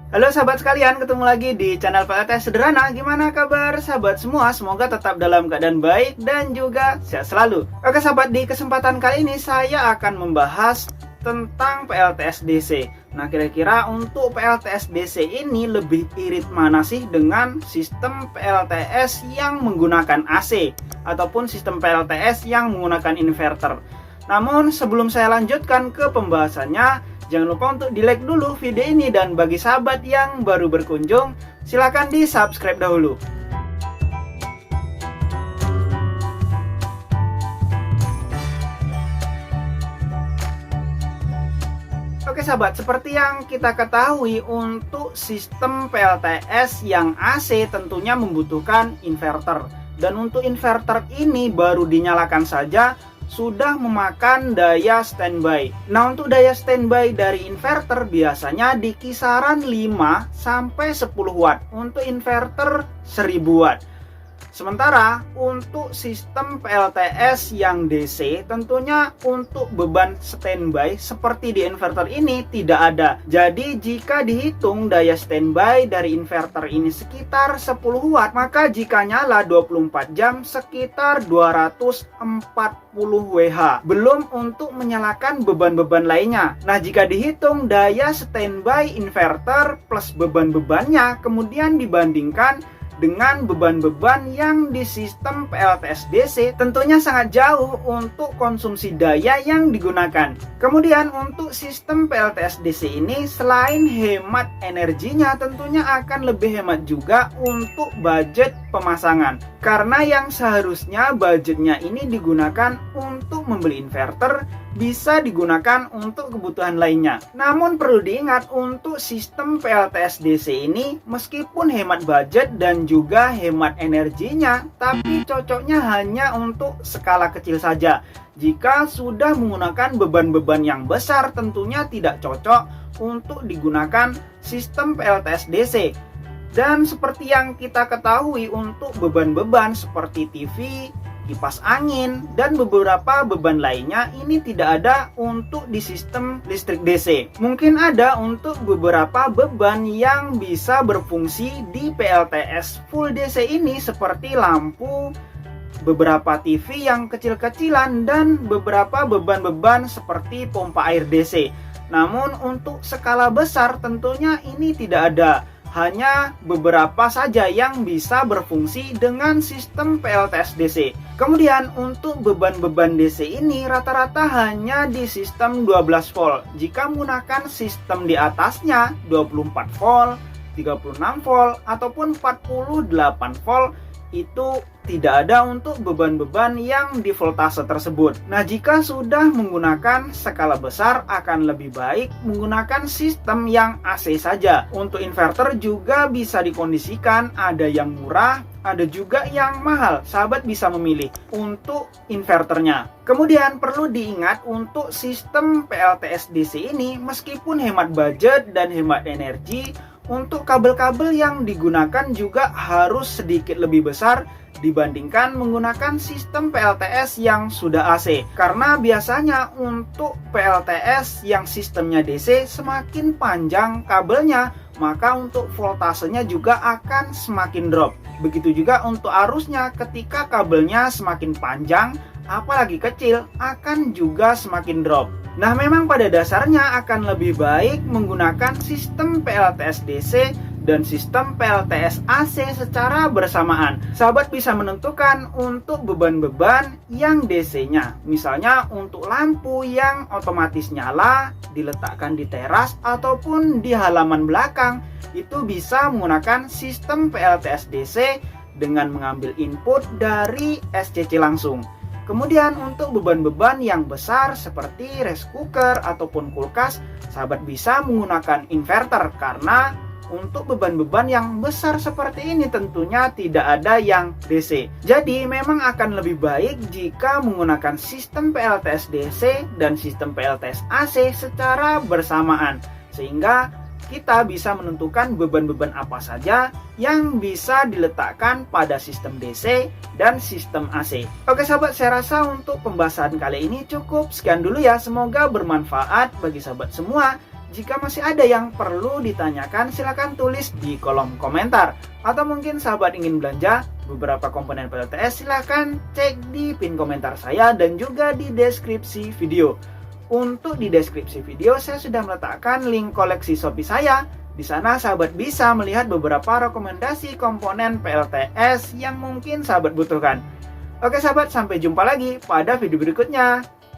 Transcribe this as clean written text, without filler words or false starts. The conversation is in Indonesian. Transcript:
Halo sahabat sekalian, ketemu lagi di channel PLTS Sederhana. Gimana kabar sahabat semua? Semoga tetap dalam keadaan baik dan juga sehat selalu. Oke sahabat, di kesempatan kali ini saya akan membahas tentang PLTS DC. Nah, kira-kira untuk PLTS DC ini lebih irit mana sih dengan sistem PLTS yang menggunakan AC ataupun sistem PLTS yang menggunakan inverter? Namun sebelum saya lanjutkan ke pembahasannya, jangan lupa untuk di like dulu video ini, dan bagi sahabat yang baru berkunjung, silahkan di subscribe dahulu. Oke sahabat, seperti yang kita ketahui, untuk sistem PLTS yang AC tentunya membutuhkan inverter. Dan untuk inverter ini baru dinyalakan saja sudah memakan daya standby. Nah, untuk daya standby dari inverter biasanya di kisaran 5 sampai 10 watt untuk inverter 1000 watt. Sementara untuk sistem PLTS yang DC tentunya untuk beban standby seperti di inverter ini tidak ada. Jadi jika dihitung daya standby dari inverter ini sekitar 10 watt, maka jika nyala 24 jam sekitar 240 Wh. Belum untuk menyalakan beban-beban lainnya. Nah, jika dihitung daya standby inverter plus beban-bebannya kemudian dibandingkan dengan beban-beban yang di sistem PLTS DC, tentunya sangat jauh untuk konsumsi daya yang digunakan. Kemudian untuk sistem PLTS DC ini selain hemat energinya, tentunya akan lebih hemat juga untuk budget pemasangan. Karena yang seharusnya budgetnya ini digunakan untuk membeli inverter, bisa digunakan untuk kebutuhan lainnya. Namun perlu diingat, untuk sistem PLTS DC ini meskipun hemat budget dan juga hemat energinya, tapi cocoknya hanya untuk skala kecil saja. Jika sudah menggunakan beban-beban yang besar, tentunya tidak cocok untuk digunakan sistem PLTS DC. Dan seperti yang kita ketahui, untuk beban-beban seperti TV, kipas angin, dan beberapa beban lainnya ini tidak ada untuk di sistem listrik DC. Mungkin ada untuk beberapa beban yang bisa berfungsi di PLTS full DC ini seperti lampu, beberapa TV yang kecil-kecilan, dan beberapa beban-beban seperti pompa air DC. Namun untuk skala besar tentunya ini tidak ada. Hanya beberapa saja yang bisa berfungsi dengan sistem PLTS DC. Kemudian untuk beban-beban DC ini rata-rata hanya di sistem 12 volt. Jika menggunakan sistem di atasnya 24 volt, 36 volt, ataupun 48 volt, itu tidak ada untuk beban-beban yang di voltase tersebut. Nah, jika sudah menggunakan skala besar, akan lebih baik menggunakan sistem yang AC saja. Untuk inverter juga bisa dikondisikan, ada yang murah, ada juga yang mahal. Sahabat bisa memilih untuk inverternya. Kemudian perlu diingat, untuk sistem PLTS DC ini meskipun hemat budget dan hemat energi, untuk kabel-kabel yang digunakan juga harus sedikit lebih besar dibandingkan menggunakan sistem PLTS yang sudah AC. Karena biasanya untuk PLTS yang sistemnya DC semakin panjang kabelnya, maka untuk voltasenya juga akan semakin drop. Begitu juga untuk arusnya, ketika kabelnya semakin panjang, apalagi kecil, akan juga semakin drop. Nah, memang pada dasarnya akan lebih baik menggunakan sistem PLTS DC dan sistem PLTS AC secara bersamaan. Sahabat bisa menentukan untuk beban-beban yang DC-nya. Misalnya untuk lampu yang otomatis nyala, diletakkan di teras ataupun di halaman belakang, itu bisa menggunakan sistem PLTS DC dengan mengambil input dari SCC langsung. Kemudian untuk beban-beban yang besar seperti rice cooker ataupun kulkas, sahabat bisa menggunakan inverter, karena untuk beban-beban yang besar seperti ini tentunya tidak ada yang DC. Jadi memang akan lebih baik jika menggunakan sistem PLTS DC dan sistem PLTS AC secara bersamaan, sehingga kita bisa menentukan beban-beban apa saja yang bisa diletakkan pada sistem DC dan sistem AC. Oke sahabat, saya rasa untuk pembahasan kali ini cukup sekian dulu ya. Semoga bermanfaat bagi sahabat semua. Jika masih ada yang perlu ditanyakan, silahkan tulis di kolom komentar. Atau mungkin sahabat ingin belanja beberapa komponen PLTS, silahkan cek di pin komentar saya dan juga di deskripsi video. Untuk di deskripsi video, saya sudah meletakkan link koleksi Shopee saya. Di sana sahabat bisa melihat beberapa rekomendasi komponen PLTS yang mungkin sahabat butuhkan. Oke sahabat, sampai jumpa lagi pada video berikutnya.